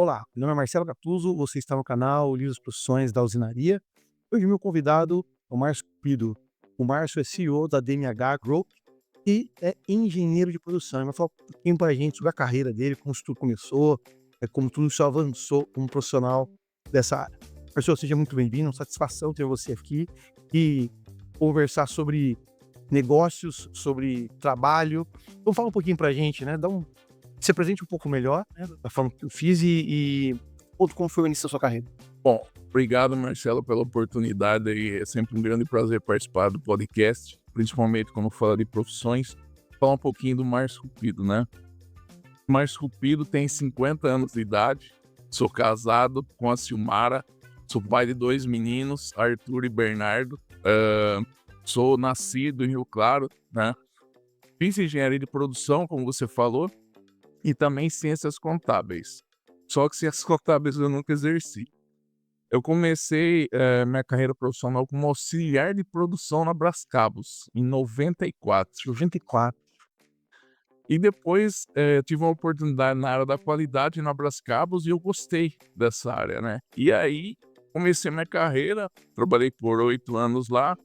Olá, meu nome é Marcelo Gattuso, você está no canal Livros Profissões da Usinaria. Hoje meu convidado é o Márcio Cupido. O Márcio é CEO da DMH Group e é engenheiro de produção. Ele vai falar um pouquinho para a gente sobre a carreira dele, como isso tudo começou, como tudo isso avançou como profissional dessa área. Marcelo, seja muito bem-vindo, é uma satisfação ter você aqui e conversar sobre negócios, sobre trabalho. Então fala um pouquinho para a gente, né? Se apresente um pouco melhor, né, da forma que eu fiz como foi o início da sua carreira. Bom, obrigado, Marcelo, pela oportunidade aí. É sempre um grande prazer participar do podcast, principalmente quando fala de profissões. Falar um pouquinho do Márcio Cupido, né? Márcio Cupido tem 50 anos de idade, sou casado com a Silmara, sou pai de 2 meninos, Arthur e Bernardo. Sou nascido em Rio Claro, né? Fiz engenharia de produção, como você falou, e também ciências contábeis. Só que ciências contábeis eu nunca exerci. Eu comecei minha carreira profissional como auxiliar de produção na Brascabos, em 94. 94. E depois tive uma oportunidade na área da qualidade na Brascabos e eu gostei dessa área, né? E aí comecei minha carreira, trabalhei por 8 anos lá.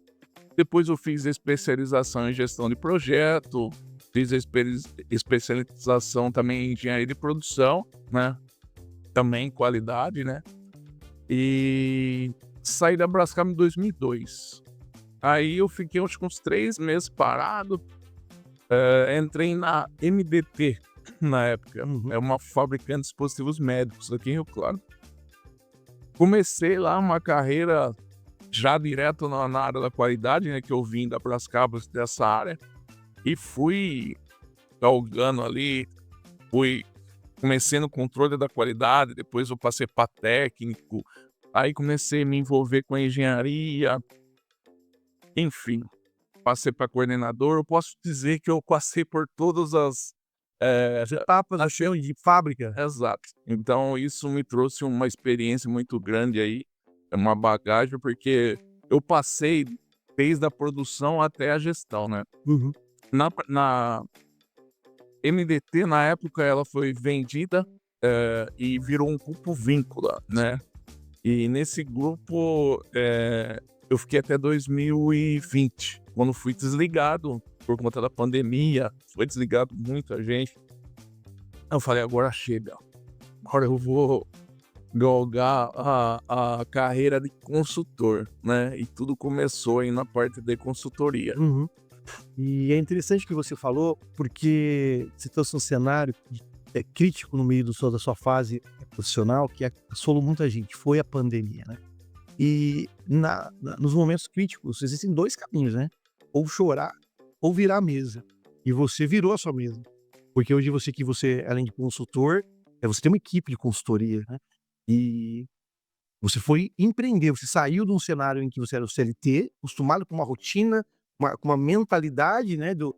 Depois eu fiz especialização em gestão de projeto, fiz especialização também em engenharia de produção, né? Também em qualidade, né? E saí da Braskem em 2002. Aí eu fiquei acho que uns 3 meses parado. Entrei na MDT na época. É uma fabricante de dispositivos médicos aqui em Rio Claro. Comecei lá uma carreira já direto na área da qualidade, né? Que eu vim da Brascabos dessa área. E fui galgando ali, comecei no controle da qualidade, depois eu passei para técnico, aí comecei a me envolver com a engenharia, enfim, passei para coordenador. Eu posso dizer que eu passei por todas As etapas do chão de fábrica. exato. Então isso me trouxe uma experiência muito grande aí, uma bagagem, porque eu passei desde a produção até a gestão, né? Uhum. Na MDT, na época, ela foi vendida e virou um grupo víncula, né? E nesse grupo eu fiquei até 2020, quando fui desligado por conta da pandemia. Foi desligado muita gente. Eu falei, agora chega. Agora eu vou galgar a carreira de consultor, né? E tudo começou aí na parte de consultoria. Uhum. E é interessante o que você falou, porque você trouxe um cenário crítico no meio da sua fase profissional, que assolou muita gente, foi a pandemia, né? E nos momentos críticos existem 2 caminhos, né? Ou chorar, ou virar a mesa. E você virou a sua mesa. Porque hoje você, além de consultor, você tem uma equipe de consultoria, né? E você foi empreender, você saiu de um cenário em que você era o CLT, acostumado com uma rotina, com uma mentalidade, né, do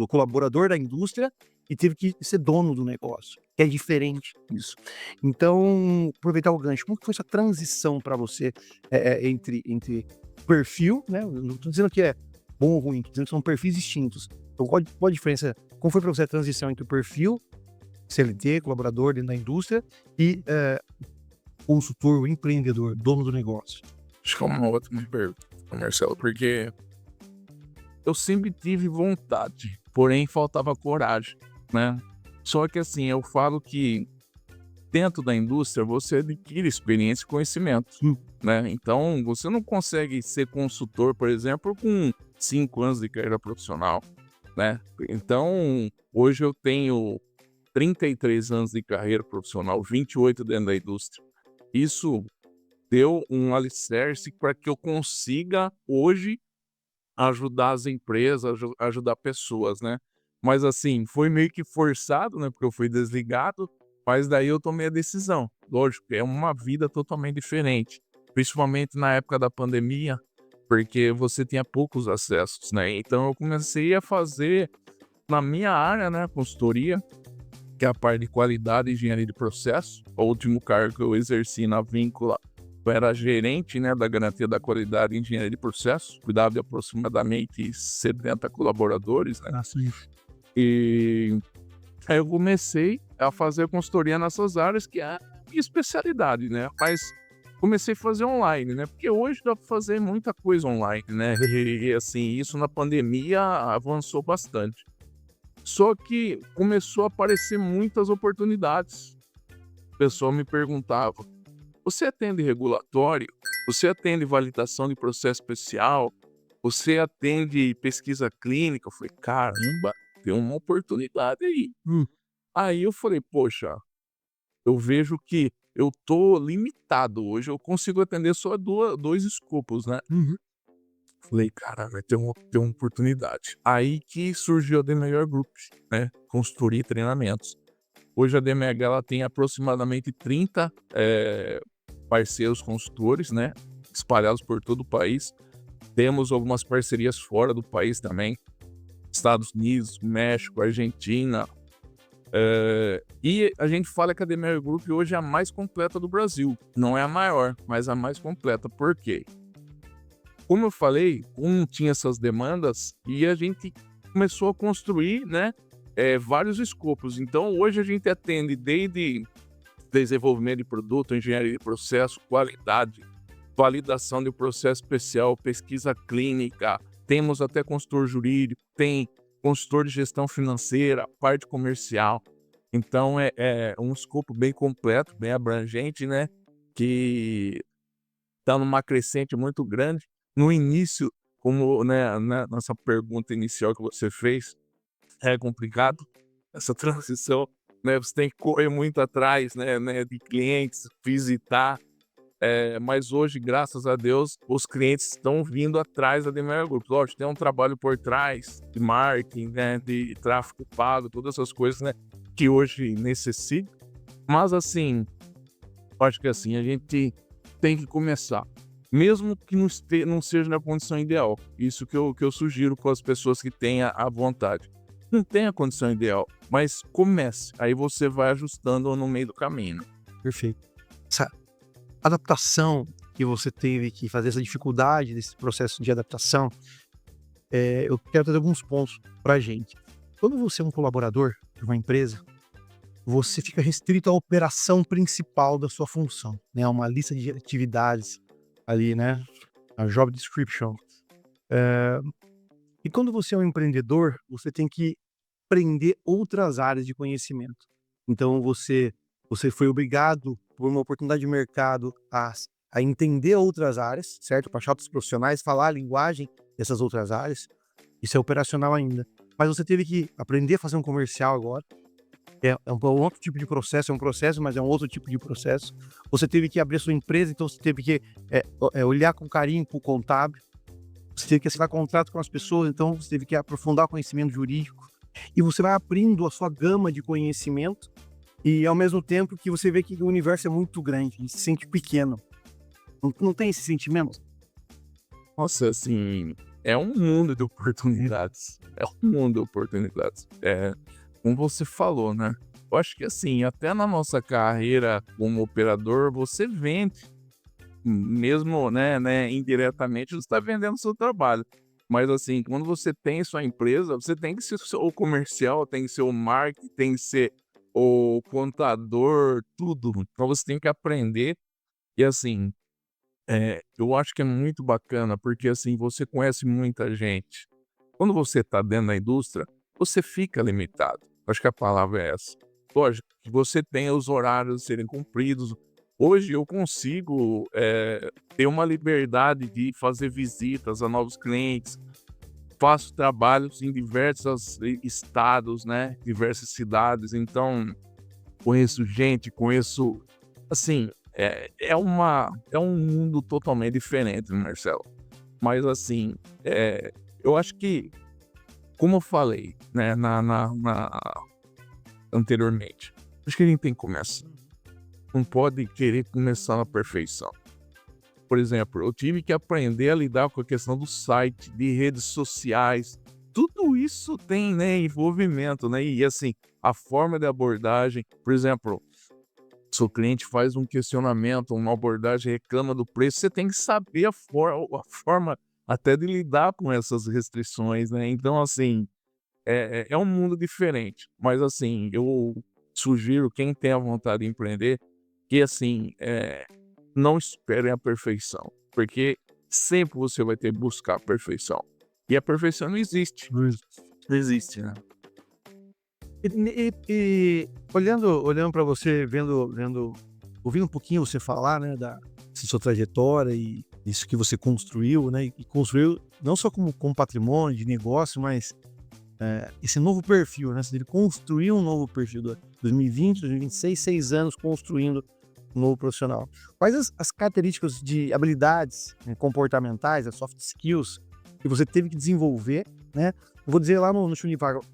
colaborador da indústria, e teve que ser dono do negócio, que é diferente disso. Então, aproveitar o gancho, como que foi essa transição para você, entre perfil, né, eu não estou dizendo que é bom ou ruim, estou dizendo que são perfis distintos. Então, qual a diferença, como foi para você a transição entre o perfil CLT, colaborador dentro da indústria, e consultor, o empreendedor, dono do negócio? Acho que é uma ótima pergunta, Marcelo, porque eu sempre tive vontade, porém faltava coragem, né? Só que assim, eu falo que dentro da indústria você adquire experiência e conhecimento, né? Então você não consegue ser consultor, por exemplo, com 5 anos de carreira profissional, né? Então hoje eu tenho 33 anos de carreira profissional, 28 dentro da indústria. Isso deu um alicerce para que eu consiga hoje ajudar as empresas, ajudar pessoas, né. Mas assim, foi meio que forçado, né, porque eu fui desligado, mas daí eu tomei a decisão. Lógico, é uma vida totalmente diferente, principalmente na época da pandemia, porque você tinha poucos acessos, né. Então eu comecei a fazer na minha área, né, consultoria, que é a parte de qualidade e engenharia de processo. O último cargo que eu exerci na Víncula, eu era gerente, né, da garantia da qualidade e engenharia de processo, cuidava de aproximadamente 70 colaboradores, né? Ah, sim. E aí eu comecei a fazer consultoria nessas áreas, que é a minha especialidade, né? Mas comecei a fazer online, né? Porque hoje dá para fazer muita coisa online, né? E assim, isso na pandemia avançou bastante. Só que começou a aparecer muitas oportunidades. O pessoal me perguntava: você atende regulatório? Você atende validação de processo especial? Você atende pesquisa clínica? Eu falei: caramba, tem uma oportunidade aí. Aí eu falei: poxa, eu vejo que eu tô limitado hoje, eu consigo atender só dois escopos, né? Uhum. Falei: cara, vai ter uma oportunidade. Aí que surgiu a DMH Group, né? Consultoria e treinamentos. Hoje a DMH ela tem aproximadamente 30 parceiros consultores, né? Espalhados por todo o país. Temos algumas parcerias fora do país também. Estados Unidos, México, Argentina. E a gente fala que a DMR Group hoje é a mais completa do Brasil. Não é a maior, mas a mais completa. Por quê? Como eu falei, tinha essas demandas e a gente começou a construir, né, vários escopos. Então, hoje a gente atende desde desenvolvimento de produto, engenharia de processo, qualidade, validação de processo especial, pesquisa clínica, temos até consultor jurídico, tem consultor de gestão financeira, parte comercial. Então, é um escopo bem completo, bem abrangente, né, que está numa crescente muito grande. No início, como, né, nessa pergunta inicial que você fez, é complicado essa transição, né? Você tem que correr muito atrás, né, de clientes, visitar. Mas hoje, graças a Deus, os clientes estão vindo atrás da DMR Group. Lógico, tem um trabalho por trás de marketing, né, de tráfego pago, todas essas coisas, né, que hoje necessita. Mas assim, eu acho que assim, a gente tem que começar. Mesmo que não seja na condição ideal. Isso que eu sugiro com as pessoas que têm a vontade. Não tem a condição ideal, mas comece. Aí você vai ajustando no meio do caminho. Perfeito. Essa adaptação que você teve que fazer, essa dificuldade desse processo de adaptação, eu quero trazer alguns pontos pra gente. Quando você é um colaborador de uma empresa, você fica restrito à operação principal da sua função, né, uma lista de atividades ali, né, a job description. E quando você é um empreendedor, você tem que aprender outras áreas de conhecimento. Então você foi obrigado, por uma oportunidade de mercado, a entender outras áreas, certo? Para achar outros profissionais, falar a linguagem dessas outras áreas. Isso é operacional ainda. Mas você teve que aprender a fazer um comercial agora. É um outro tipo de processo, é um processo, mas é um outro tipo de processo. Você teve que abrir a sua empresa, então você teve que olhar com carinho para o contábil. Você teve que assinar contrato com as pessoas, então você teve que aprofundar o conhecimento jurídico. E você vai abrindo a sua gama de conhecimento e, ao mesmo tempo, que você vê que o universo é muito grande e se sente pequeno. Não tem esse sentimento? Nossa, assim, é um mundo de oportunidades. É um mundo de oportunidades. Como você falou, né? Eu acho que assim, até na nossa carreira como operador, você vende, mesmo, né, indiretamente, você está vendendo seu trabalho. Mas assim, quando você tem sua empresa, você tem que ser o comercial, tem que ser o marketing, tem que ser o contador, tudo. Então você tem que aprender. E assim, eu acho que é muito bacana, porque assim, você conhece muita gente. Quando você está dentro da indústria, você fica limitado. Acho que a palavra é essa. Lógico que você tem os horários a serem cumpridos. Hoje eu consigo ter uma liberdade de fazer visitas a novos clientes. Faço trabalhos em diversos estados, né? Diversas cidades. Então, conheço gente, conheço. Assim, é um mundo totalmente diferente, Marcelo. Mas, assim, eu acho que, como eu falei, né, anteriormente, acho que a gente tem que começar. Não pode querer começar na perfeição. Por exemplo, eu tive que aprender a lidar com a questão do site, de redes sociais. Tudo isso tem, né, envolvimento, né? E assim, a forma de abordagem, por exemplo, se o cliente faz um questionamento, uma abordagem, reclama do preço, você tem que saber a forma até de lidar com essas restrições, né? Então, assim, é um mundo diferente. Mas, assim, eu sugiro quem tem a vontade de empreender, que assim, não esperem a perfeição, porque sempre você vai ter que buscar a perfeição. E a perfeição não existe. Não existe, né? E olhando para você, ouvindo um pouquinho você falar, né, da sua trajetória e isso que você construiu, né, e construiu não só como patrimônio de negócio, mas esse novo perfil, né, ele construiu um novo perfil, 2020, 2026, 6 anos construindo um novo profissional. Quais as características de habilidades, né, comportamentais, as soft skills, que você teve que desenvolver, né? Eu vou dizer lá no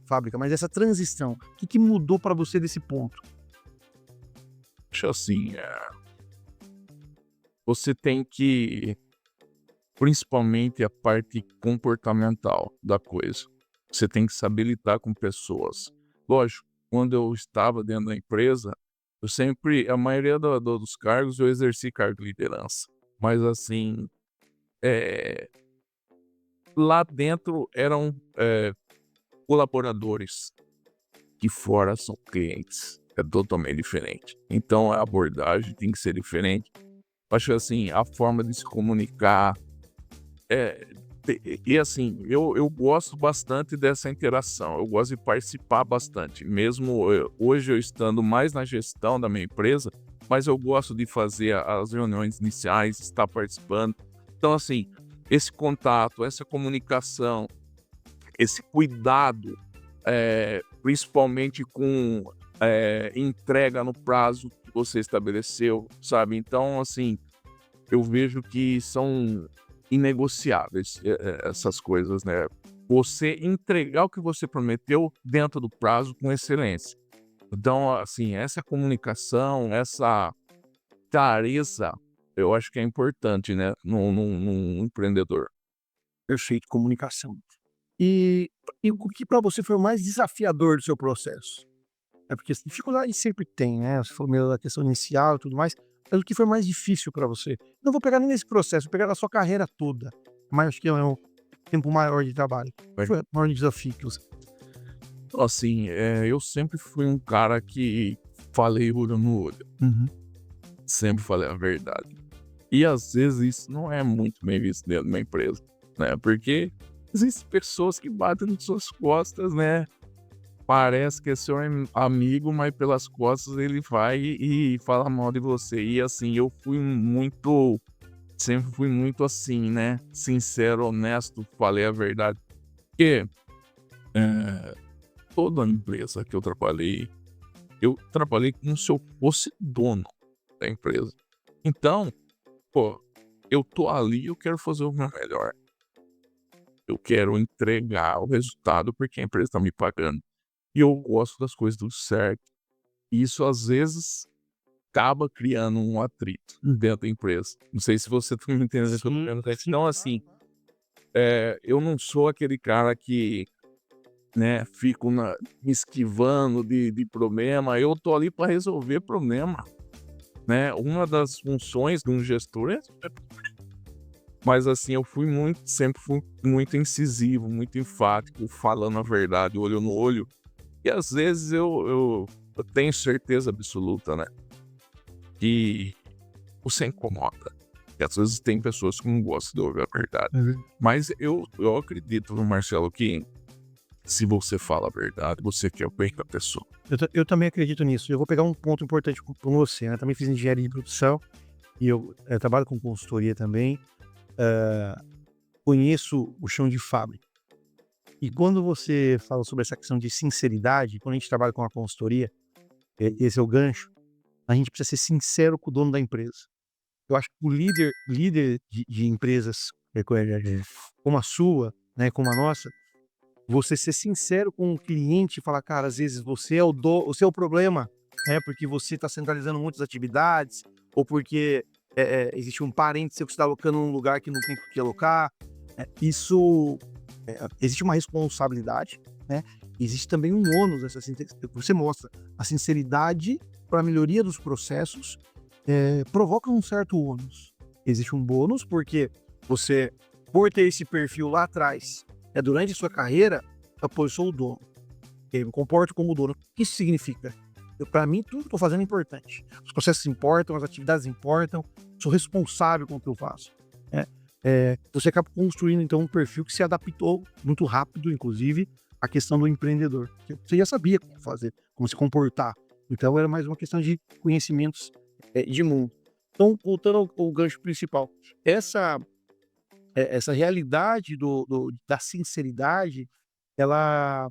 Fábrica, mas essa transição, o que mudou para você desse ponto? Acho assim, você tem que, principalmente a parte comportamental da coisa, você tem que saber lidar com pessoas. Lógico, quando eu estava dentro da empresa, a maioria dos cargos eu exerci cargo de liderança, mas assim, lá dentro eram colaboradores, que fora são clientes, é totalmente diferente. Então a abordagem tem que ser diferente. Acho que assim, a forma de se comunicar, e assim, eu gosto bastante dessa interação, eu gosto de participar bastante, mesmo hoje eu estando mais na gestão da minha empresa, mas eu gosto de fazer as reuniões iniciais, estar participando. Então assim, esse contato, essa comunicação, esse cuidado, principalmente com entrega no prazo que você estabeleceu, sabe? Então assim, eu vejo que são inegociáveis essas coisas, né? Você entregar o que você prometeu dentro do prazo com excelência. Então, assim, essa comunicação, essa clareza, eu acho que é importante, né, num empreendedor. Perfeito, comunicação. E o que para você foi o mais desafiador do seu processo? É porque assim, dificuldade sempre tem, né? Você falou meio da questão inicial e tudo mais, mas o que foi mais difícil para você? Não vou pegar nem nesse processo, vou pegar na sua carreira toda, mas acho que é um tempo maior de trabalho. Qual foi o maior desafio que você... Assim, eu sempre fui um cara que falei olho no olho, Uhum. sempre falei a verdade. E às vezes isso não é muito bem visto dentro de uma empresa, né? Porque existem pessoas que batem nas suas costas, né? Parece que é seu amigo, mas pelas costas ele vai e fala mal de você. E assim, sempre fui muito assim, né? Sincero, honesto, falei a verdade. Porque toda empresa que eu trabalhei como se eu fosse dono da empresa. Então, pô, eu tô ali, eu quero fazer o meu melhor. Eu quero entregar o resultado porque a empresa tá me pagando. E eu gosto das coisas do certo. E isso às vezes acaba criando um atrito dentro da empresa. Não sei se você tá me entendendo o que eu tô querendo dizer. Então, assim, eu não sou aquele cara que, né, fico me esquivando de problema. Eu tô ali para resolver problema, né? Uma das funções de um gestor mas assim, sempre fui muito incisivo, muito enfático, falando a verdade, olho no olho. E às vezes eu tenho certeza absoluta, né, que você incomoda. E às vezes tem pessoas que não gostam de ouvir a verdade. Uhum. Mas eu acredito, Marcelo, que se você fala a verdade, você quer o bem da pessoa. Eu também acredito nisso. Eu vou pegar um ponto importante com você, né? Também fiz engenharia de produção e eu trabalho com consultoria também. Conheço o chão de fábrica. E quando você fala sobre essa questão de sinceridade, quando a gente trabalha com a consultoria, esse é o gancho, a gente precisa ser sincero com o dono da empresa. Eu acho que o líder de empresas como a sua, né, como a nossa, você ser sincero com o cliente e falar, cara, às vezes você é o problema, né, porque você está centralizando muitas atividades, ou porque existe um parente seu que está alocando num lugar que não tem por que alocar. Existe uma responsabilidade, né? Existe também um ônus nessa sinceridade. Você mostra a sinceridade para a melhoria dos processos, provoca um certo ônus. Existe um bônus porque você, por ter esse perfil lá atrás, durante a sua carreira, eu sou o dono. Eu me comporto como dono. O que isso significa? Para mim, tudo que eu tô fazendo é importante. Os processos importam, as atividades importam, sou responsável com o que eu faço, né. Você acaba construindo, então, um perfil que se adaptou muito rápido, inclusive, à questão do empreendedor. Porque você já sabia como fazer, como se comportar. Então, era mais uma questão de conhecimentos, de mundo. Então, voltando ao gancho principal, essa essa realidade da sinceridade, ela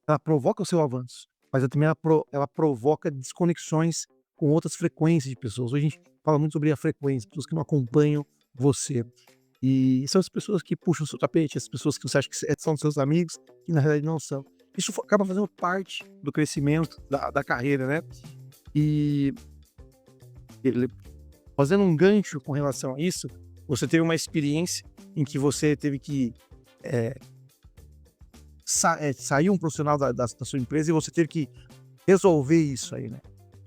ela provoca o seu avanço, mas ela também ela provoca desconexões com outras frequências de pessoas. Hoje a gente fala muito sobre a frequência, pessoas que não acompanham você. E são as pessoas que puxam o seu tapete, as pessoas que você acha que são seus amigos, que na realidade não são. Isso acaba fazendo parte do crescimento da carreira, né? E ele- fazendo um gancho com relação a isso, você teve uma experiência em que você teve que sair um profissional da sua empresa e você teve que resolver isso aí, né?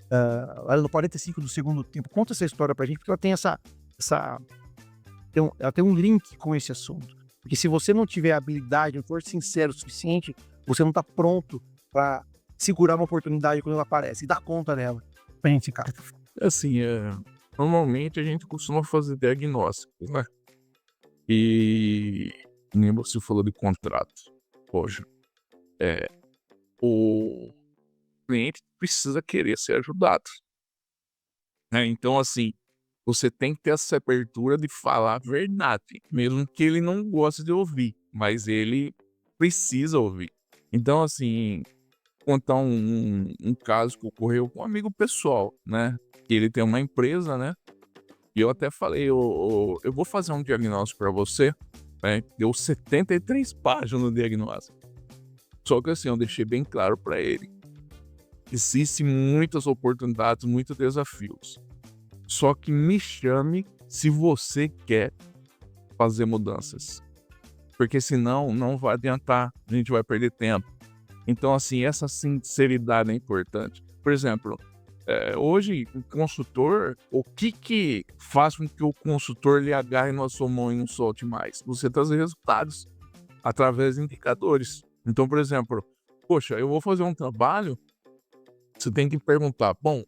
Ela no 45 do segundo tempo. Conta essa história pra gente, porque ela tem essa ela tem um link com esse assunto. Porque se você não tiver habilidade, não for sincero o suficiente, você não tá pronto pra segurar uma oportunidade quando ela aparece e dar conta dela. Pra gente, cara. Assim, normalmente a gente costuma fazer diagnósticos, né? E nem você falou de contrato. Poxa, o cliente precisa querer ser ajudado, né? Então, assim, você tem que ter essa abertura de falar a verdade, mesmo que ele não goste de ouvir, mas ele precisa ouvir. Então, assim, contar um caso que ocorreu com um amigo pessoal, né? Ele tem uma empresa, né? E eu até falei, eu vou fazer um diagnóstico para você, né? Deu 73 páginas no diagnóstico. Só que assim, eu deixei bem claro para ele. Existem muitas oportunidades, muitos desafios. Só que me chame se você quer fazer mudanças. Porque senão não vai adiantar, a gente vai perder tempo. Então, assim, essa sinceridade é importante. Por exemplo, hoje o consultor, o que faz com que o consultor lhe agarre na sua mão e não solte mais? Você trazer resultados através de indicadores. Então, por exemplo, poxa, eu vou fazer um trabalho, você tem que perguntar, bom,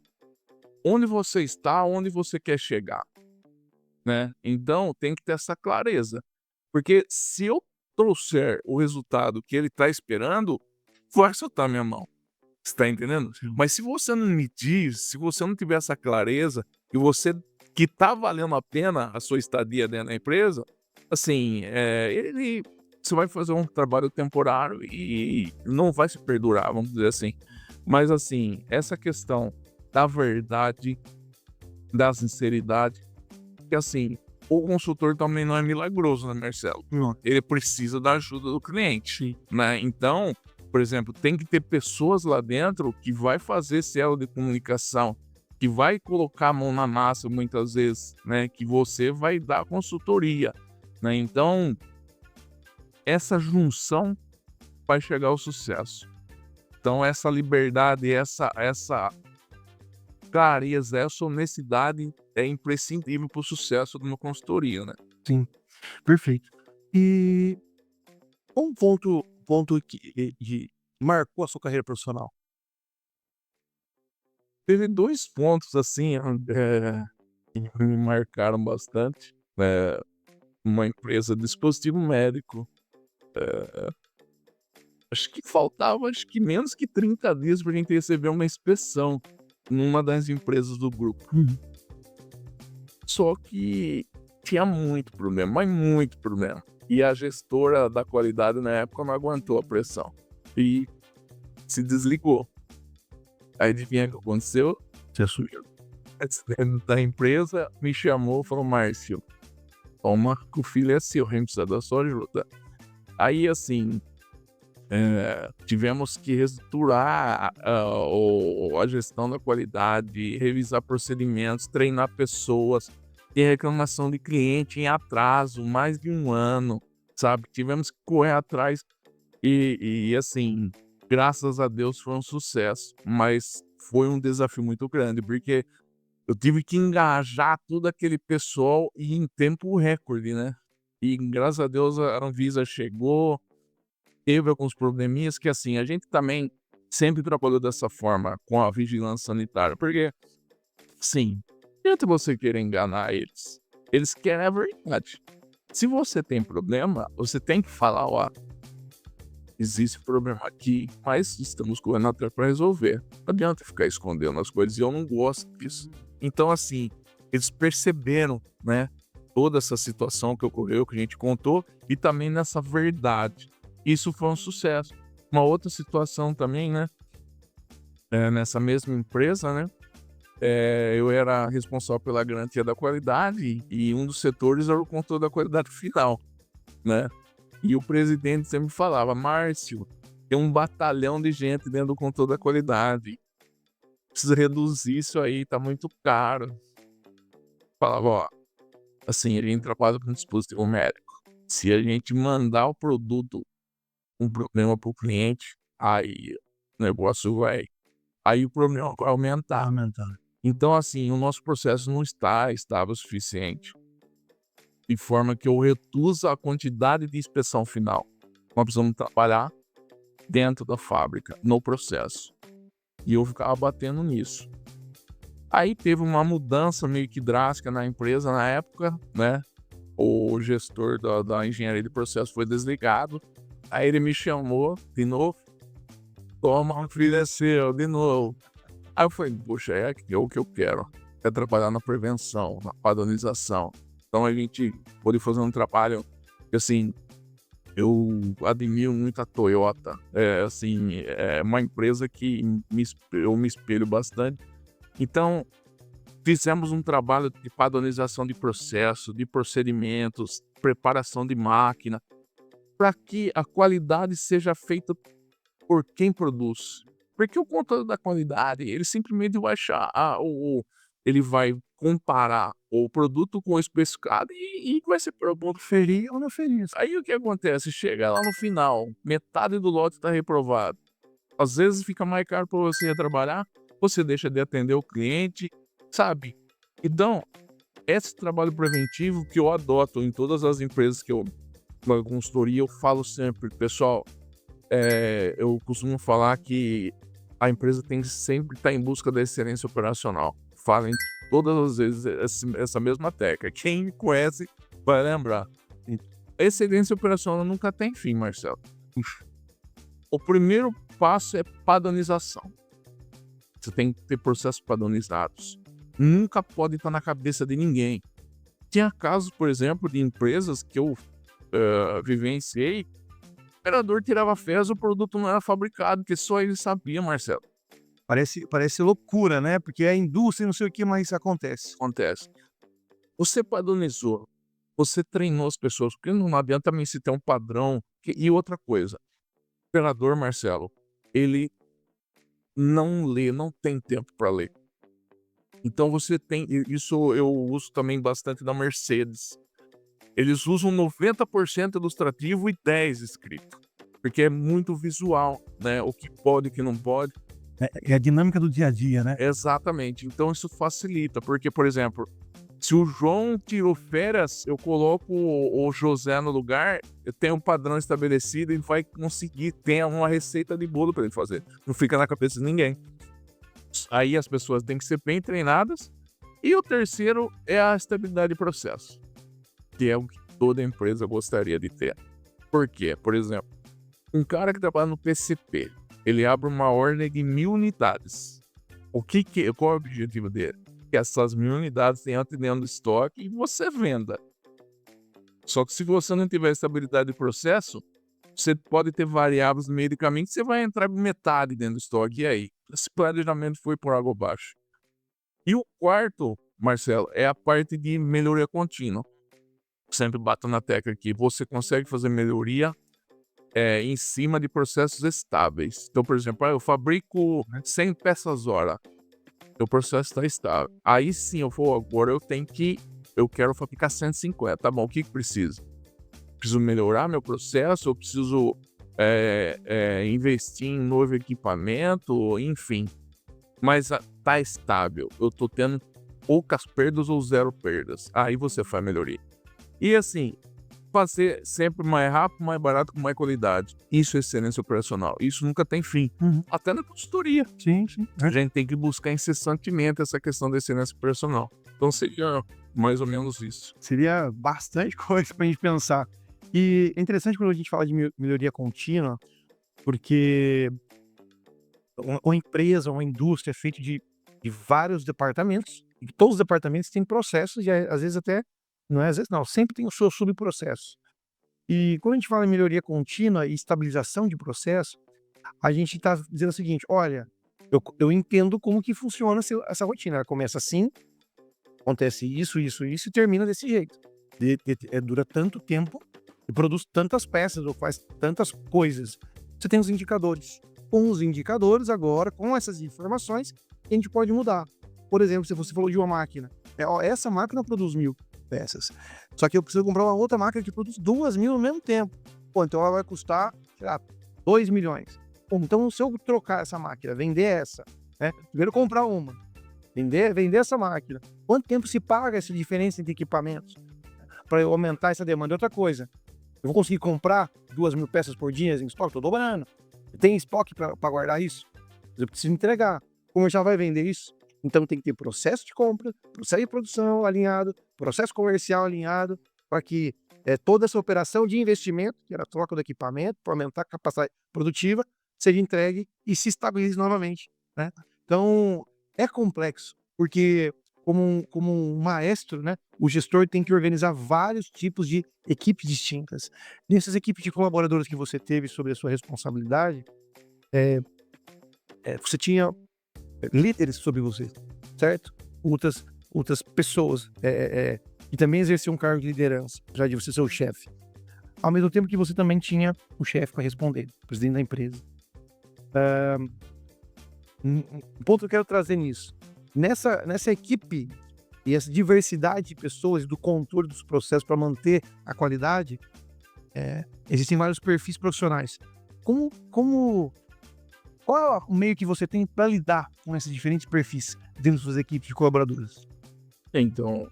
onde você está, onde você quer chegar, né? Então, tem que ter essa clareza. Porque se eu trouxer o resultado que ele está esperando, vai soltar minha mão. Você tá entendendo? Mas se você não me diz, se você não tiver essa clareza, e você que tá valendo a pena a sua estadia dentro da empresa, assim, você vai fazer um trabalho temporário e não vai se perdurar, vamos dizer assim. Mas assim, essa questão da verdade, da sinceridade, que assim, o consultor também não é milagroso, né, Marcelo? Não. Ele precisa da ajuda do cliente, Sim. né? Então, por exemplo, tem que ter pessoas lá dentro que vai fazer esse elo de comunicação, que vai colocar a mão na massa muitas vezes, né? Que você vai dar consultoria, né? Então, essa junção vai chegar ao sucesso. Então, essa liberdade, essa clareza, essa honestidade é imprescindível para o sucesso de uma consultoria, né? Sim, perfeito. E um ponto que marcou a sua carreira profissional? Teve 2 pontos, assim, que me marcaram bastante, uma empresa de dispositivo médico, acho que menos que 30 dias pra gente receber uma inspeção numa das empresas do grupo. Uhum. Só que tinha muito problema, mas muito problema. E a gestora da qualidade na época não aguentou a pressão e se desligou. Aí adivinha o que aconteceu? Você assumiu. O presidente da empresa me chamou e falou: "Márcio, toma que o filho é seu, a gente precisa da sua ajuda". Aí, assim, tivemos que reestruturar a gestão da qualidade, revisar procedimentos, treinar pessoas, ter reclamação de cliente em atraso, mais de 1 ano, sabe. Tivemos que correr atrás e assim, graças a Deus foi um sucesso, mas foi um desafio muito grande, porque eu tive que engajar todo aquele pessoal e em tempo recorde, né. E graças a Deus a Anvisa chegou, teve alguns probleminhas que, assim, a gente também sempre trabalhou dessa forma com a vigilância sanitária, porque, sim, não adianta você querer enganar eles. Eles querem a verdade. Se você tem problema, você tem que falar, ó, existe problema aqui, mas estamos correndo atrás para resolver. Não adianta ficar escondendo as coisas e eu não gosto disso. Então, assim, eles perceberam, né, toda essa situação que ocorreu, que a gente contou, e também nessa verdade. Isso foi um sucesso. Uma outra situação também, né, nessa mesma empresa, né, eu era responsável pela garantia da qualidade e um dos setores era o controle da qualidade final, né. E o presidente sempre falava: Márcio, tem um batalhão de gente dentro do controle da qualidade. Precisa reduzir isso aí, tá muito caro. Falava, ó, assim, a gente trabalha com dispositivo médico. Se a gente mandar o produto, um problema pro cliente, aí o negócio vai. Aí o problema vai aumentar. Aumentar. Então, assim, o nosso processo não está estável o suficiente. De forma que eu reduzo a quantidade de inspeção final. Nós precisamos trabalhar dentro da fábrica, no processo. E eu ficava batendo nisso. Aí teve uma mudança meio que drástica na empresa na época, né? O gestor da engenharia de processo foi desligado. Aí ele me chamou de novo. Toma, filho é seu, de novo. Aí eu falei, poxa, é o que eu quero. É trabalhar na prevenção, na padronização. Então a gente pôde fazer um trabalho que, assim, eu admiro muito a Toyota. Assim, é uma empresa que eu me espelho bastante. Então, fizemos um trabalho de padronização de processo, de procedimentos, preparação de máquina, para que a qualidade seja feita por quem produz. Porque o controle da qualidade, ele simplesmente vai achar, ele vai comparar o produto com o especificado e vai ser produto. Ferir ou não ferir. Aí o que acontece? Chega lá no final, metade do lote está reprovado. Às vezes fica mais caro para você retrabalhar, você deixa de atender o cliente, sabe? Então, esse trabalho preventivo que eu adoto em todas as empresas que eu na consultoria, eu falo sempre, pessoal, eu costumo falar que a empresa tem que sempre estar em busca da excelência operacional. Falem todas as vezes essa mesma técnica. Quem me conhece vai lembrar. Excelência operacional nunca tem fim, Marcelo. O primeiro passo é padronização. Você tem que ter processos padronizados. Nunca pode estar na cabeça de ninguém. Tinha casos, por exemplo, de empresas que eu vivenciei. O operador tirava férias, o produto não era fabricado, que só ele sabia, Marcelo. Parece loucura, né, porque é a indústria não sei o que, mas acontece. Acontece. Você padronizou, você treinou as pessoas, porque não adianta também se ter um padrão. E outra coisa, o operador, Marcelo, ele não lê, não tem tempo para ler. Então você tem, isso eu uso também bastante na Mercedes. Eles usam 90% ilustrativo e 10% escrito, porque é muito visual, né? O que pode, o que não pode. É a dinâmica do dia a dia, né. Exatamente. Então isso facilita, porque, por exemplo, se o João tirou férias, eu coloco o José no lugar, eu tenho um padrão estabelecido e vai conseguir ter uma receita de bolo para ele fazer. Não fica na cabeça de ninguém. Aí as pessoas têm que ser bem treinadas. E o terceiro é a estabilidade de processo, que é o que toda empresa gostaria de ter. Por quê? Por exemplo, um cara que trabalha no PCP, ele abre uma ordem de 1000 unidades. Qual é o objetivo dele? Que essas 1000 unidades tenham dentro do estoque e você venda. Só que se você não tiver estabilidade de processo, você pode ter variáveis no meio do caminho que você vai entrar metade dentro do estoque. E aí? Esse planejamento foi por água abaixo. E o quarto, Marcelo, é a parte de melhoria contínua. Sempre bato na tecla aqui. Você consegue fazer melhoria em cima de processos estáveis. Então, por exemplo, eu fabrico 100 peças hora. O processo está estável. Aí sim, agora eu quero fabricar 150. Tá bom, o que precisa? Preciso melhorar meu processo, eu preciso investir em novo equipamento, enfim. Mas tá estável. Eu tô tendo poucas perdas ou zero perdas. Aí você faz melhoria. E assim, fazer sempre mais rápido, mais barato, com mais qualidade. Isso é excelência operacional. Isso nunca tem fim. Uhum. Até na consultoria. Sim, sim. A gente tem que buscar incessantemente essa questão da excelência operacional. Então seria mais ou menos isso. Seria bastante coisa pra gente pensar. E é interessante quando a gente fala de melhoria contínua, porque uma empresa, uma indústria é feita de vários departamentos, e todos os departamentos têm processos, e às vezes até, não é às vezes não, sempre tem o seu subprocesso. E quando a gente fala em melhoria contínua e estabilização de processo, a gente está dizendo o seguinte: olha, eu entendo como que funciona essa rotina. Ela começa assim, acontece isso, isso, isso, e termina desse jeito. Dura tanto tempo e produz tantas peças ou faz tantas coisas. Você tem os indicadores. Com os indicadores, agora, com essas informações, a gente pode mudar. Por exemplo, se você falou de uma máquina, essa máquina produz 1000 peças. Só que eu preciso comprar uma outra máquina que produz 2000 no mesmo tempo. Pô, então ela vai custar, sei lá, 2 milhões. Pô, então se eu trocar essa máquina, vender essa, né? Primeiro comprar uma, vender essa máquina. Quanto tempo se paga essa diferença entre equipamentos? Para eu aumentar essa demanda. Outra coisa, eu vou conseguir comprar 2000 peças por dia em estoque? Estou dobrando. Tem estoque para guardar isso? Eu preciso entregar. O comercial vai vender isso? Então tem que ter processo de compra, processo de produção alinhado, processo comercial alinhado, para que toda essa operação de investimento, que era a troca do equipamento, para aumentar a capacidade produtiva, seja entregue e se estabilize novamente, né? Então, é complexo, porque como um maestro, né, o gestor tem que organizar vários tipos de equipes distintas. Nessas equipes de colaboradores que você teve sob a sua responsabilidade, você tinha líderes sobre você, certo? Outras pessoas que também exerciam um cargo de liderança, já de você ser o chefe. Ao mesmo tempo que você também tinha o chefe para responder, o presidente da empresa. Um ponto que eu quero trazer nisso. Nessa equipe e essa diversidade de pessoas e do controle dos processos para manter a qualidade, existem vários perfis profissionais. Qual é o meio que você tem para lidar com esses diferentes perfis dentro das suas equipes de colaboradores? Então,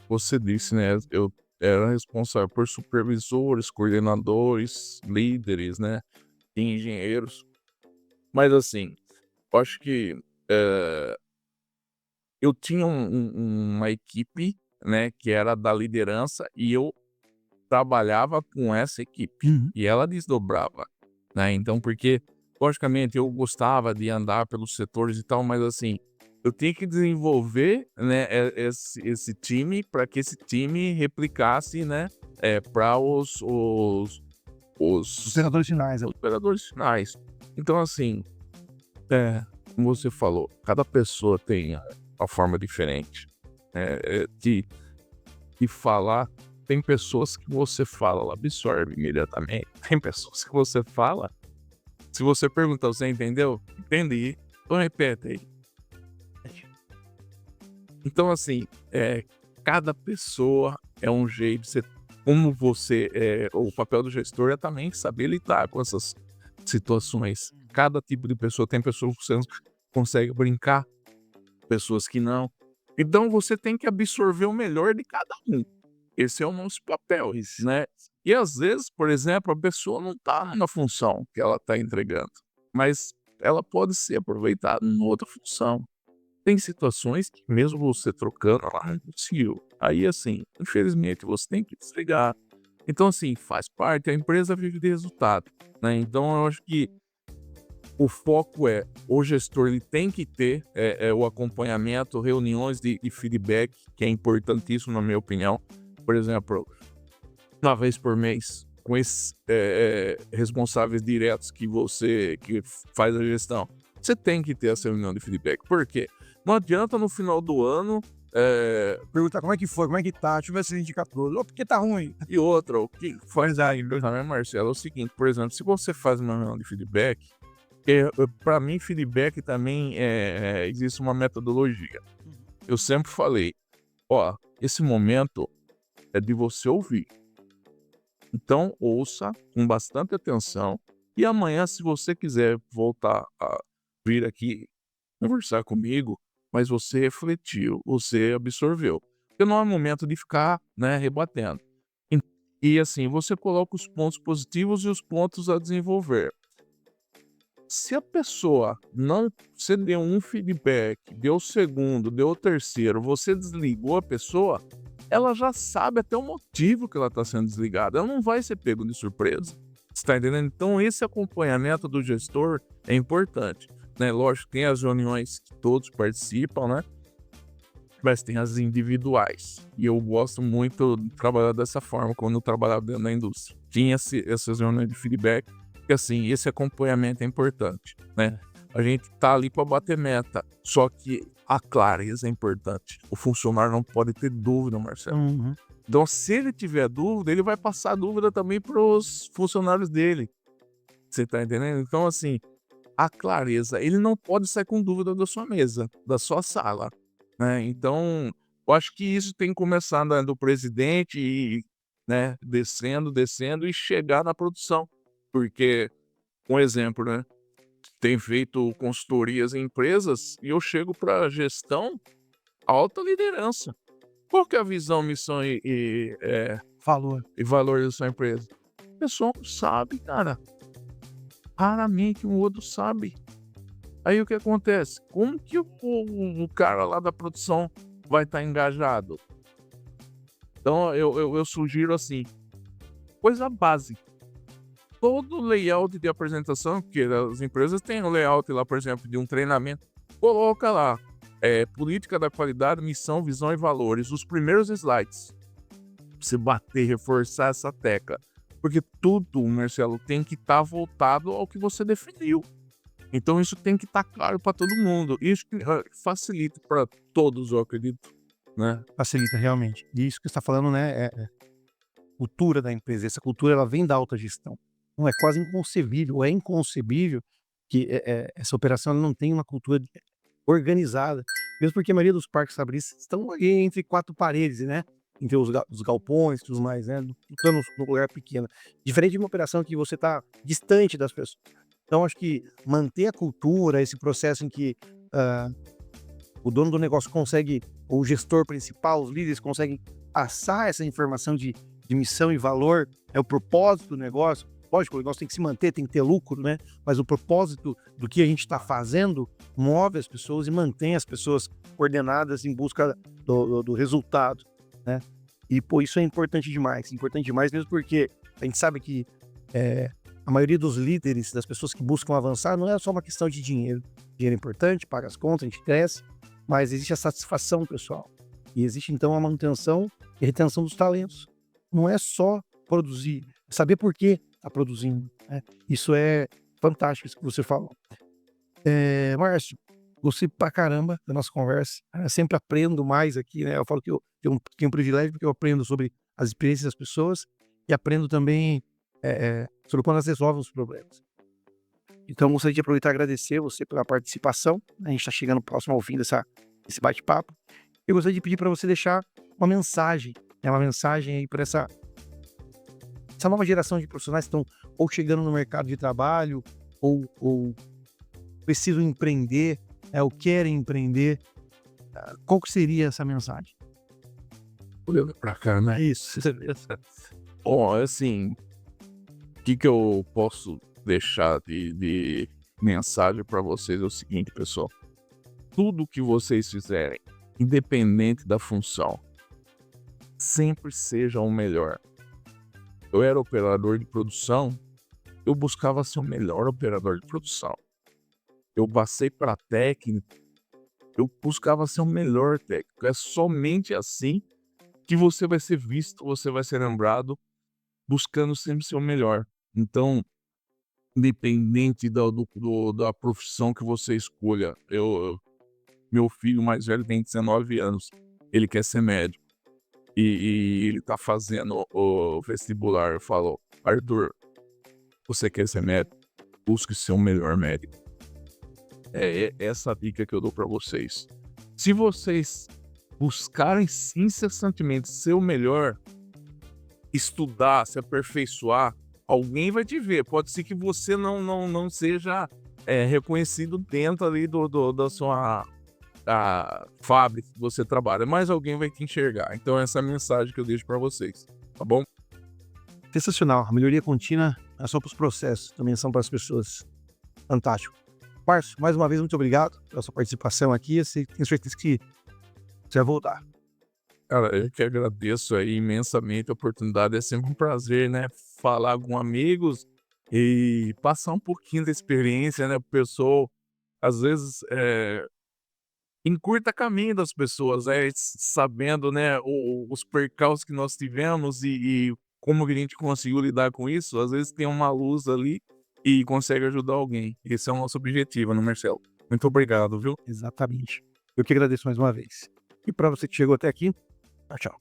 você disse, né? Eu era responsável por supervisores, coordenadores, líderes, né? E engenheiros. Mas assim, eu acho que eu tinha uma equipe, né? Que era da liderança e eu trabalhava com essa equipe. Uhum. E ela desdobrava, né? Então, porque, logicamente, eu gostava de andar pelos setores e tal, mas assim, eu tinha que desenvolver, né, esse time para que esse time replicasse, né, para os Operadores finais. operadores finais. Então, assim, como você falou, cada pessoa tem uma forma diferente, de falar. Tem pessoas que você fala, ela absorve imediatamente. Tem pessoas que você fala, se você perguntar, você entendeu? Entendi. Então repete aí. Então, assim, cada pessoa é um jeito. Como você, o papel do gestor é também saber lidar com essas situações. Cada tipo de pessoa, tem pessoas que você consegue brincar, pessoas que não. Então você tem que absorver o melhor de cada um. Esse é o nosso papel, né? E às vezes, por exemplo, a pessoa não está na função que ela está entregando, mas ela pode ser aproveitada em outra função. Tem situações que mesmo você trocando, ela não conseguiu. Aí, assim, infelizmente, você tem que desligar. Então, assim, faz parte, a empresa vive de resultado, né? Então, eu acho que o foco o gestor ele tem que ter o acompanhamento, reuniões de feedback, que é importantíssimo, na minha opinião. Por exemplo, uma vez por mês, com esses responsáveis diretos que faz a gestão, você tem que ter essa reunião de feedback. Por quê? Não adianta no final do ano Perguntar como é que foi, como é que tá, deixa eu ver esses indicadores. Por que tá ruim? e outra, o que faz aí, né, Marcelo? É o seguinte, por exemplo, se você faz uma reunião de feedback, para mim, feedback também existe uma metodologia. Eu sempre falei, esse momento é de você ouvir. Então, ouça com bastante atenção. E amanhã, se você quiser voltar a vir aqui conversar comigo, mas você refletiu, você absorveu. Porque não é momento de ficar, né, rebatendo. E assim, você coloca os pontos positivos e os pontos a desenvolver. Se a pessoa não, você deu um feedback, deu o segundo, deu o terceiro, você desligou a pessoa, ela já sabe até o motivo que ela está sendo desligada. Ela não vai ser pego de surpresa. Você tá entendendo? Então, esse acompanhamento do gestor é importante, né? Lógico, tem as reuniões que todos participam, né? Mas tem as individuais. E eu gosto muito de trabalhar dessa forma quando eu trabalhava dentro da indústria. Tinha essas reuniões de feedback, porque assim, esse acompanhamento é importante, né? A gente tá ali para bater meta, só que a clareza é importante. O funcionário não pode ter dúvida, Marcelo. Uhum. Então, se ele tiver dúvida, ele vai passar a dúvida também para os funcionários dele. Você tá entendendo? Então, assim, a clareza, ele não pode sair com dúvida da sua mesa, da sua sala, né? Então, eu acho que isso tem que começar do presidente e, né, descendo e chegar na produção. Porque, um exemplo, né? Tem feito consultorias em empresas e eu chego para a gestão, alta liderança. Qual que é a visão, missão Falou. e valor da sua empresa? O pessoal não sabe, cara. Raramente um outro sabe. Aí o que acontece? Como que o cara lá da produção vai estar engajado? Então eu sugiro assim, coisa básica. Todo layout de apresentação, porque as empresas têm um layout lá, por exemplo, de um treinamento, coloca lá, política da qualidade, missão, visão e valores, os primeiros slides. Pra você bater, reforçar essa tecla. Porque tudo, Marcelo, tem que estar voltado ao que você definiu. Então isso tem que estar claro para todo mundo. Isso que facilita para todos, eu acredito, né? Facilita realmente. E isso que você está falando, né, é cultura da empresa. Essa cultura ela vem da alta gestão. Não é quase inconcebível, é inconcebível que essa operação ela não tenha uma cultura organizada. Mesmo porque a maioria dos parques fabris estão ali entre quatro paredes, né? Entre os galpões e tudo mais, né? Lutando num lugar pequeno. Diferente de uma operação que você está distante das pessoas. Então, acho que manter a cultura, esse processo em que ah, o dono do negócio consegue, ou o gestor principal, os líderes conseguem passar essa informação de missão e valor, é o propósito do negócio. Lógico, o negócio tem que se manter, tem que ter lucro, né? Mas o propósito do que a gente está fazendo move as pessoas e mantém as pessoas coordenadas em busca do resultado, né? E, pô, isso é importante demais mesmo porque a gente sabe que a maioria dos líderes, das pessoas que buscam avançar, não é só uma questão de dinheiro. Dinheiro é importante, paga as contas, a gente cresce, mas existe a satisfação pessoal. E existe, então, a manutenção e retenção dos talentos. Não é só produzir, é saber por que está produzindo, né? Isso é fantástico, isso que você falou. Márcio, gostei pra caramba da nossa conversa. Eu sempre aprendo mais aqui, né? Eu falo que eu tenho um privilégio porque eu aprendo sobre as experiências das pessoas e aprendo também sobre quando elas resolvem os problemas. Então, gostaria de aproveitar e agradecer você pela participação. A gente está chegando próximo ao fim desse bate-papo. Eu gostaria de pedir para você deixar uma mensagem, né? Uma mensagem aí para essa nova geração de profissionais que estão ou chegando no mercado de trabalho ou precisam empreender, ou querem empreender. Qual que seria essa mensagem? Olhando pra cá, né? Isso. Bom, assim, o que eu posso deixar de mensagem para vocês é o seguinte, pessoal. Tudo que vocês fizerem, independente da função, sempre seja o melhor. Eu era operador de produção, eu buscava ser o melhor operador de produção. Eu passei para técnico, eu buscava ser o melhor técnico. É somente assim que você vai ser visto, você vai ser lembrado, buscando sempre ser o melhor. Então, independente da profissão que você escolha, meu filho mais velho tem 19 anos, ele quer ser médico. E ele tá fazendo o vestibular. Eu falo, Arthur, você quer ser médico? Busque ser o melhor médico. É essa a dica que eu dou para vocês. Se vocês buscarem incessantemente ser o melhor, estudar, se aperfeiçoar, alguém vai te ver. Pode ser que você não seja reconhecido dentro ali da sua fábrica que você trabalha, mas alguém vai te enxergar. Então essa é a mensagem que eu deixo para vocês, tá bom? Sensacional. A melhoria contínua não é só para os processos, também são para as pessoas. Fantástico. Márcio, mais uma vez, muito obrigado pela sua participação aqui. Tenho certeza que você vai voltar. Cara, eu que agradeço aí imensamente a oportunidade. É sempre um prazer, né? Falar com amigos e passar um pouquinho da experiência, né? Pro pessoal, às vezes, encurta caminho das pessoas, sabendo, né? Os percalços que nós tivemos e como que a gente conseguiu lidar com isso. Às vezes tem uma luz ali e consegue ajudar alguém. Esse é o nosso objetivo, né, Marcelo? Muito obrigado, viu? Exatamente. Eu que agradeço mais uma vez. E para você que chegou até aqui, tchau.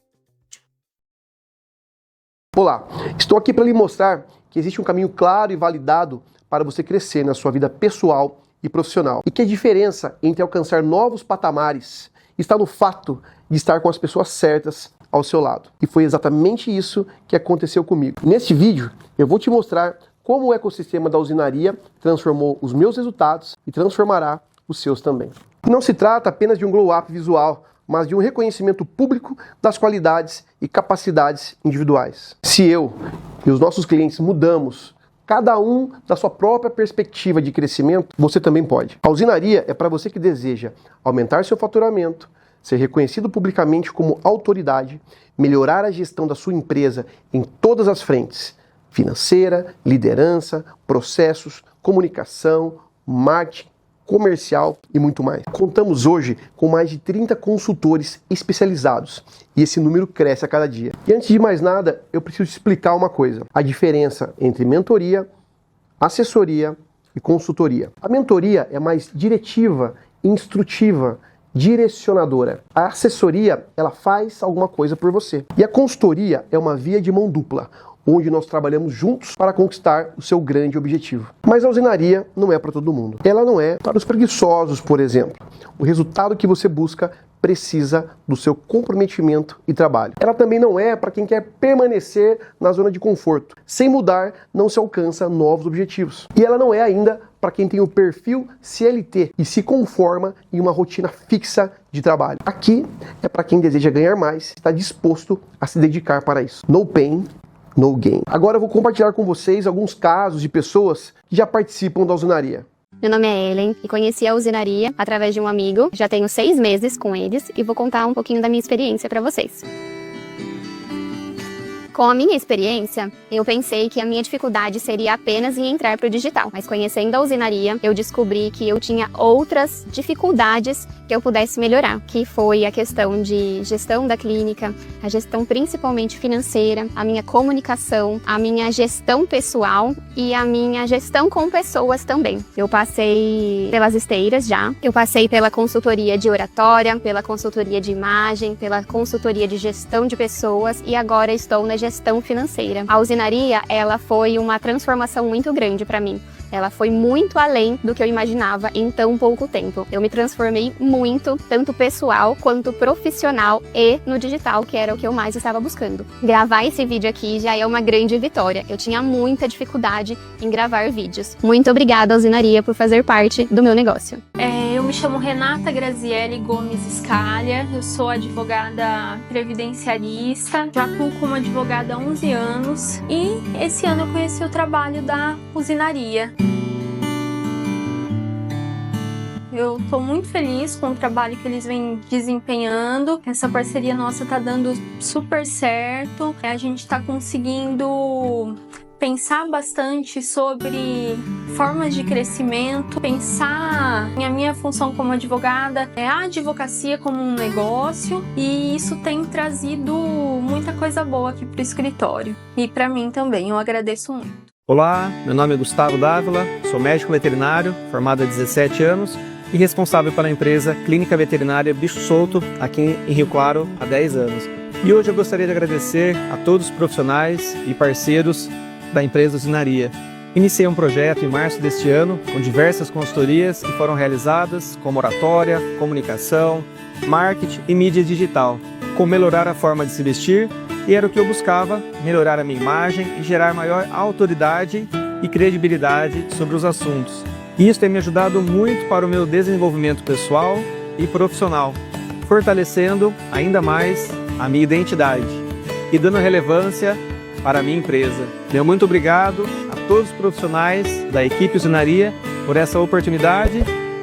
Olá, estou aqui para lhe mostrar que existe um caminho claro e validado para você crescer na sua vida pessoal e profissional. E que a diferença entre alcançar novos patamares está no fato de estar com as pessoas certas ao seu lado. E foi exatamente isso que aconteceu comigo. Neste vídeo, eu vou te mostrar como o ecossistema da usinaria transformou os meus resultados e transformará os seus também. Não se trata apenas de um glow-up visual, mas de um reconhecimento público das qualidades e capacidades individuais. Se eu e os nossos clientes mudamos, cada um da sua própria perspectiva de crescimento, você também pode. A usinaria é para você que deseja aumentar seu faturamento, ser reconhecido publicamente como autoridade, melhorar a gestão da sua empresa em todas as frentes: financeira, liderança, processos, comunicação, marketing, comercial e muito mais. Contamos hoje com mais de 30 consultores especializados e esse número cresce a cada dia. E antes de mais nada, eu preciso explicar uma coisa: a diferença entre mentoria, assessoria e consultoria. A mentoria é mais diretiva, instrutiva, direcionadora. A assessoria, ela faz alguma coisa por você. E a consultoria é uma via de mão dupla, onde nós trabalhamos juntos para conquistar o seu grande objetivo. Mas a usinaria não é para todo mundo. Ela não é para os preguiçosos, por exemplo. O resultado que você busca precisa do seu comprometimento e trabalho. Ela também não é para quem quer permanecer na zona de conforto. Sem mudar, não se alcança novos objetivos. E ela não é ainda para quem tem o perfil CLT e se conforma em uma rotina fixa de trabalho. Aqui é para quem deseja ganhar mais, está disposto a se dedicar para isso. No pain, no gain. Agora eu vou compartilhar com vocês alguns casos de pessoas que já participam da usinaria. Meu nome é Ellen e conheci a usinaria através de um amigo. Já tenho 6 meses com eles e vou contar um pouquinho da minha experiência para vocês. Com a minha experiência, eu pensei que a minha dificuldade seria apenas em entrar para o digital. Mas conhecendo a usinaria, eu descobri que eu tinha outras dificuldades que eu pudesse melhorar, que foi a questão de gestão da clínica, a gestão principalmente financeira, a minha comunicação, a minha gestão pessoal e a minha gestão com pessoas também. Eu passei pelas esteiras já, eu passei pela consultoria de oratória, pela consultoria de imagem, pela consultoria de gestão de pessoas e agora estou na gestão financeira. A usinaria, ela foi uma transformação muito grande para mim. Ela foi muito além do que eu imaginava em tão pouco tempo. Eu me transformei muito, tanto pessoal quanto profissional e no digital, que era o que eu mais estava buscando. Gravar esse vídeo aqui já é uma grande vitória. Eu tinha muita dificuldade em gravar vídeos. Muito obrigada, usinaria, por fazer parte do meu negócio. Eu me chamo Renata Graziele Gomes Scalha, eu sou advogada previdenciarista, já atuo como advogada há 11 anos e esse ano eu conheci o trabalho da usinaria. Eu estou muito feliz com o trabalho que eles vêm desempenhando. Essa parceria nossa está dando super certo. A gente está conseguindo pensar bastante sobre formas de crescimento, pensar em a minha função como advogada, a advocacia como um negócio, e isso tem trazido muita coisa boa aqui para o escritório. E para mim também, eu agradeço muito. Olá, meu nome é Gustavo Dávila, sou médico veterinário, formado há 17 anos e responsável pela empresa Clínica Veterinária Bicho Solto, aqui em Rio Claro, há 10 anos. E hoje eu gostaria de agradecer a todos os profissionais e parceiros da empresa Usinaria. Iniciei um projeto em março deste ano, com diversas consultorias que foram realizadas, como oratória, comunicação, marketing e mídia digital, com melhorar a forma de se vestir, e era o que eu buscava, melhorar a minha imagem e gerar maior autoridade e credibilidade sobre os assuntos. E isso tem me ajudado muito para o meu desenvolvimento pessoal e profissional, fortalecendo ainda mais a minha identidade e dando relevância para a minha empresa. Meu muito obrigado a todos os profissionais da equipe Usinaria por essa oportunidade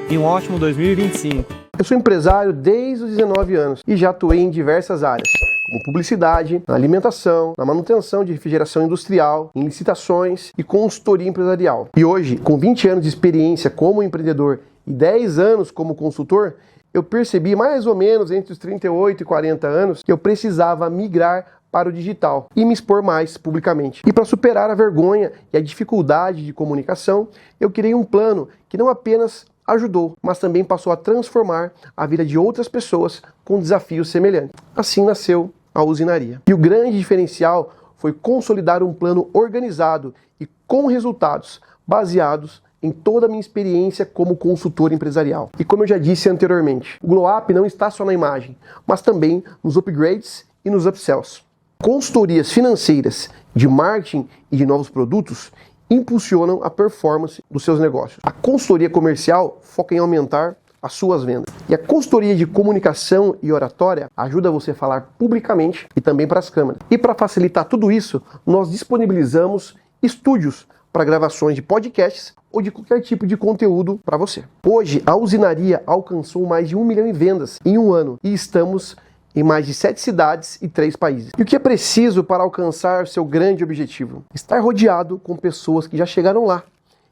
e um ótimo 2025. Eu sou empresário desde os 19 anos e já atuei em diversas áreas, como publicidade, na alimentação, na manutenção de refrigeração industrial, em licitações e consultoria empresarial. E hoje, com 20 anos de experiência como empreendedor e 10 anos como consultor, eu percebi mais ou menos entre os 38 e 40 anos que eu precisava migrar para o digital e me expor mais publicamente. E para superar a vergonha e a dificuldade de comunicação, eu criei um plano que não apenas ajudou, mas também passou a transformar a vida de outras pessoas com desafios semelhantes. Assim nasceu a Usinaria. E o grande diferencial foi consolidar um plano organizado e com resultados baseados em toda a minha experiência como consultor empresarial. E como eu já disse anteriormente, o Glow Up não está só na imagem, mas também nos upgrades e nos upsells. Consultorias financeiras, de marketing e de novos produtos impulsionam a performance dos seus negócios. A consultoria comercial foca em aumentar as suas vendas. E a consultoria de comunicação e oratória ajuda você a falar publicamente e também para as câmeras. E para facilitar tudo isso, nós disponibilizamos estúdios para gravações de podcasts ou de qualquer tipo de conteúdo para você. Hoje, a Usinaria alcançou mais de 1 milhão em vendas em um ano e estamos em mais de 7 cidades e 3 países. E o que é preciso para alcançar seu grande objetivo? Estar rodeado com pessoas que já chegaram lá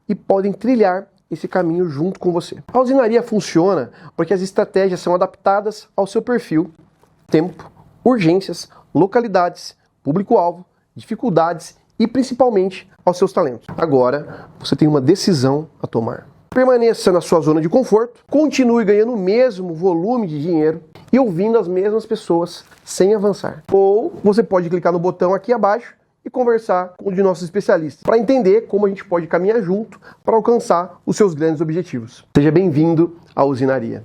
e podem trilhar esse caminho junto com você. A Usinaria funciona porque as estratégias são adaptadas ao seu perfil, tempo, urgências, localidades, público-alvo, dificuldades e principalmente aos seus talentos. Agora, você tem uma decisão a tomar. Permaneça na sua zona de conforto, continue ganhando o mesmo volume de dinheiro e ouvindo as mesmas pessoas sem avançar. Ou você pode clicar no botão aqui abaixo e conversar com um de nossos especialistas para entender como a gente pode caminhar junto para alcançar os seus grandes objetivos. Seja bem-vindo à Usinaria.